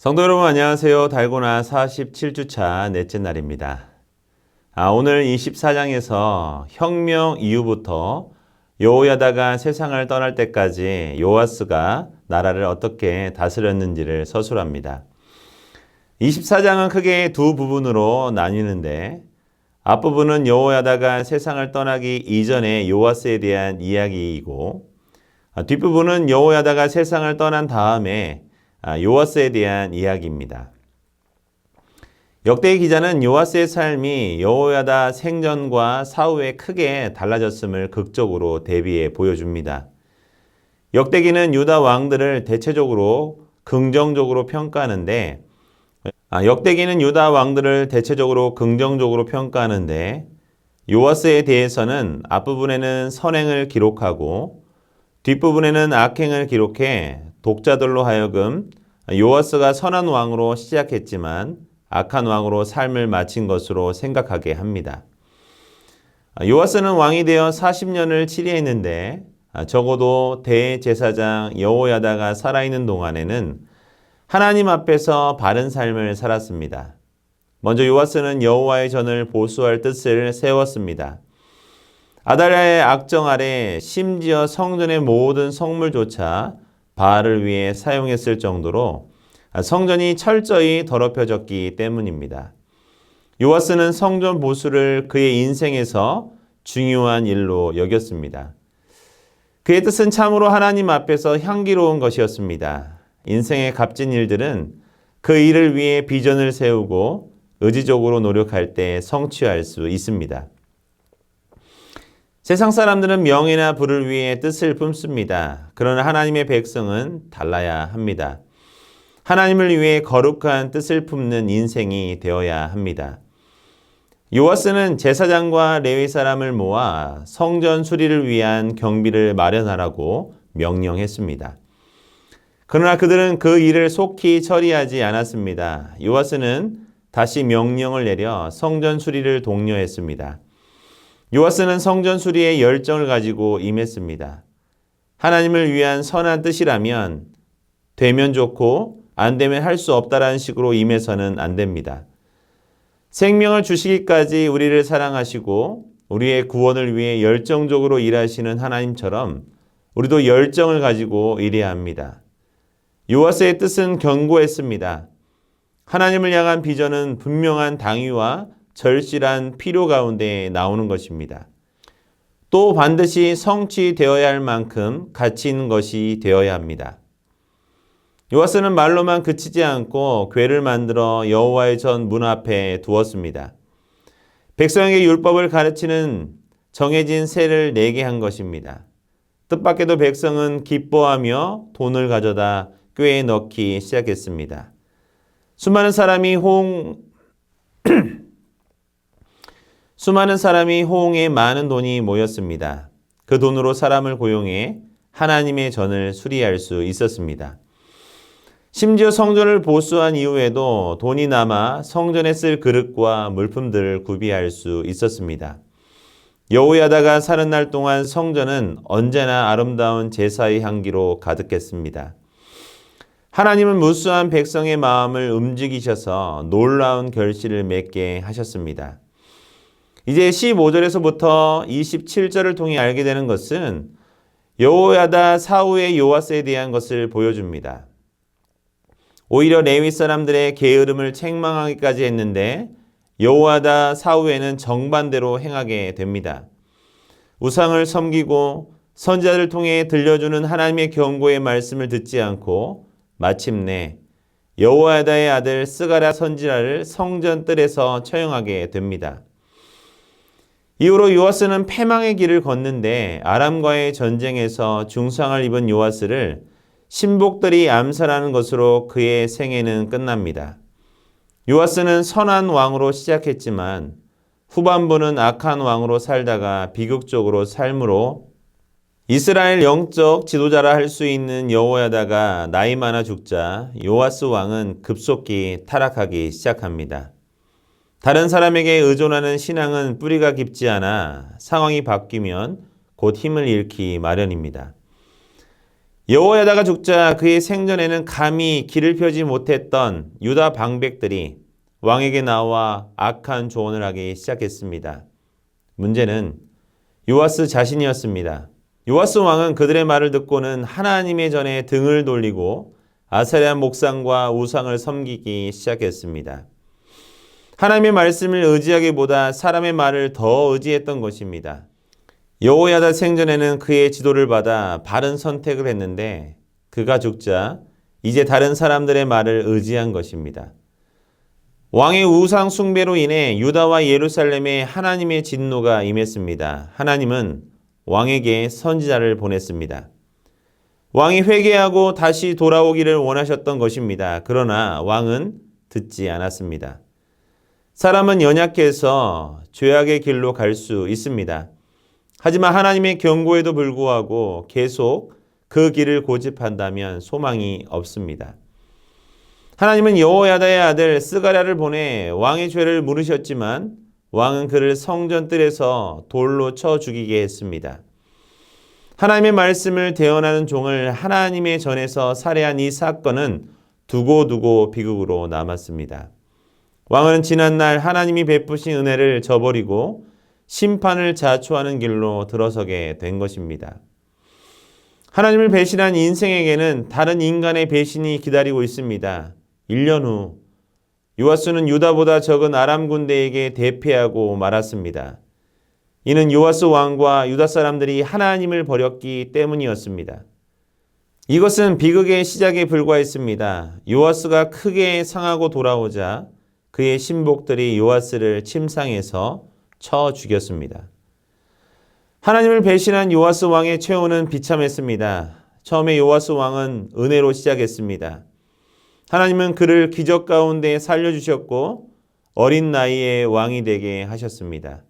성도 여러분 안녕하세요. 달고나 47주차 넷째 날입니다. 오늘 24장에서 혁명 이후부터 여호야다가 세상을 떠날 때까지 요아스가 나라를 어떻게 다스렸는지를 서술합니다. 24장은 크게 두 부분으로 나뉘는데 앞부분은 여호야다가 세상을 떠나기 이전의 요아스에 대한 이야기이고 뒷부분은 여호야다가 세상을 떠난 다음에 요아스에 대한 이야기입니다. 역대 기자는 요아스의 삶이 여호야다 생전과 사후에 크게 달라졌음을 극적으로 대비해 보여줍니다. 역대기는 유다 왕들을 대체적으로 긍정적으로 평가하는데 요아스에 대해서는 앞부분에는 선행을 기록하고 뒷부분에는 악행을 기록해 독자들로 하여금 요아스가 선한 왕으로 시작했지만 악한 왕으로 삶을 마친 것으로 생각하게 합니다. 요아스는 왕이 되어 40년을 치리했는데 적어도 대제사장 여호야다가 살아있는 동안에는 하나님 앞에서 바른 삶을 살았습니다. 먼저 요아스는 여호와의 전을 보수할 뜻을 세웠습니다. 아달랴의 악정 아래 심지어 성전의 모든 성물조차 바알을 위해 사용했을 정도로 성전이 철저히 더럽혀졌기 때문입니다. 요아스는 성전 보수를 그의 인생에서 중요한 일로 여겼습니다. 그의 뜻은 참으로 하나님 앞에서 향기로운 것이었습니다. 인생의 값진 일들은 그 일을 위해 비전을 세우고 의지적으로 노력할 때 성취할 수 있습니다. 세상 사람들은 명예나 부를 위해 뜻을 품습니다. 그러나 하나님의 백성은 달라야 합니다. 하나님을 위해 거룩한 뜻을 품는 인생이 되어야 합니다. 요아스는 제사장과 레위 사람을 모아 성전 수리를 위한 경비를 마련하라고 명령했습니다. 그러나 그들은 그 일을 속히 처리하지 않았습니다. 요아스는 다시 명령을 내려 성전 수리를 독려했습니다. 요아스는 성전 수리에 열정을 가지고 임했습니다. 하나님을 위한 선한 뜻이라면 되면 좋고 안 되면 할 수 없다라는 식으로 임해서는 안 됩니다. 생명을 주시기까지 우리를 사랑하시고 우리의 구원을 위해 열정적으로 일하시는 하나님처럼 우리도 열정을 가지고 일해야 합니다. 요아스의 뜻은 견고했습니다. 하나님을 향한 비전은 분명한 당위와 절실한 필요 가운데 나오는 것입니다. 또 반드시 성취되어야 할 만큼 가치 있는 것이 되어야 합니다. 요아스는 말로만 그치지 않고 궤를 만들어 여호와의 전 문 앞에 두었습니다. 백성에게 율법을 가르치는 정해진 세를 내게 한 것입니다. 뜻밖에도 백성은 기뻐하며 돈을 가져다 꾀에 넣기 시작했습니다. 수많은 사람이 호응에 많은 돈이 모였습니다. 그 돈으로 사람을 고용해 하나님의 전을 수리할 수 있었습니다. 심지어 성전을 보수한 이후에도 돈이 남아 성전에 쓸 그릇과 물품들을 구비할 수 있었습니다. 여호야다가 사는 날 동안 성전은 언제나 아름다운 제사의 향기로 가득했습니다. 하나님은 무수한 백성의 마음을 움직이셔서 놀라운 결실을 맺게 하셨습니다. 이제 15절에서부터 27절을 통해 알게 되는 것은 여호야다 사후의 요아스에 대한 것을 보여줍니다. 오히려 레위 사람들의 게으름을 책망하기까지 했는데 여호야다 사후에는 정반대로 행하게 됩니다. 우상을 섬기고 선지자를 통해 들려주는 하나님의 경고의 말씀을 듣지 않고 마침내 여호야다의 아들 스가랴 선지자를 성전 뜰에서 처형하게 됩니다. 이후로 요아스는 패망의 길을 걷는데 아람과의 전쟁에서 중상을 입은 요아스를 신복들이 암살하는 것으로 그의 생애는 끝납니다. 요아스는 선한 왕으로 시작했지만 후반부는 악한 왕으로 살다가 비극적으로 삶으로 이스라엘 영적 지도자라 할 수 있는 여호야다가 나이 많아 죽자 요아스 왕은 급속히 타락하기 시작합니다. 다른 사람에게 의존하는 신앙은 뿌리가 깊지 않아 상황이 바뀌면 곧 힘을 잃기 마련입니다. 여호야다가 죽자 그의 생전에는 감히 길을 펴지 못했던 유다 방백들이 왕에게 나와 악한 조언을 하기 시작했습니다. 문제는 요아스 자신이었습니다. 요아스 왕은 그들의 말을 듣고는 하나님의 전에 등을 돌리고 아세라 목상과 우상을 섬기기 시작했습니다. 하나님의 말씀을 의지하기보다 사람의 말을 더 의지했던 것입니다. 여호야다 생전에는 그의 지도를 받아 바른 선택을 했는데 그가 죽자 이제 다른 사람들의 말을 의지한 것입니다. 왕의 우상 숭배로 인해 유다와 예루살렘에 하나님의 진노가 임했습니다. 하나님은 왕에게 선지자를 보냈습니다. 왕이 회개하고 다시 돌아오기를 원하셨던 것입니다. 그러나 왕은 듣지 않았습니다. 사람은 연약해서 죄악의 길로 갈 수 있습니다. 하지만 하나님의 경고에도 불구하고 계속 그 길을 고집한다면 소망이 없습니다. 하나님은 여호야다의 아들 스가랴를 보내 왕의 죄를 물으셨지만 왕은 그를 성전 뜰에서 돌로 쳐 죽이게 했습니다. 하나님의 말씀을 대언하는 종을 하나님의 전에서 살해한 이 사건은 두고두고 비극으로 남았습니다. 왕은 지난날 하나님이 베푸신 은혜를 저버리고 심판을 자초하는 길로 들어서게 된 것입니다. 하나님을 배신한 인생에게는 다른 인간의 배신이 기다리고 있습니다. 1년 후 요아스는 유다보다 적은 아람 군대에게 대패하고 말았습니다. 이는 요아스 왕과 유다 사람들이 하나님을 버렸기 때문이었습니다. 이것은 비극의 시작에 불과했습니다. 요아스가 크게 상하고 돌아오자 그의 신복들이 요아스를 침상에서 쳐 죽였습니다. 하나님을 배신한 요아스 왕의 최후는 비참했습니다. 처음에 요아스 왕은 은혜로 시작했습니다. 하나님은 그를 기적 가운데 살려주셨고 어린 나이에 왕이 되게 하셨습니다.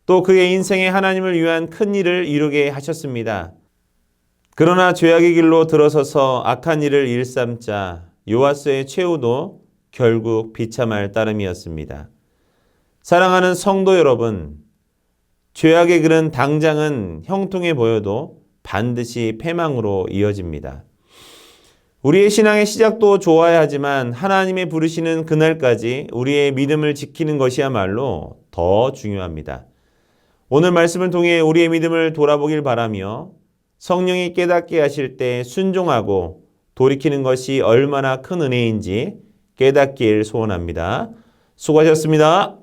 또 그의 인생에 하나님을 위한 큰 일을 이루게 하셨습니다. 그러나 죄악의 길로 들어서서 악한 일을 일삼자 요아스의 최후도 결국 비참할 따름이었습니다. 사랑하는 성도 여러분, 죄악의 길은 당장은 형통해 보여도 반드시 패망으로 이어집니다. 우리의 신앙의 시작도 좋아야 하지만 하나님의 부르시는 그날까지 우리의 믿음을 지키는 것이야말로 더 중요합니다. 오늘 말씀을 통해 우리의 믿음을 돌아보길 바라며 성령이 깨닫게 하실 때 순종하고 돌이키는 것이 얼마나 큰 은혜인지 깨닫길 소원합니다. 수고하셨습니다.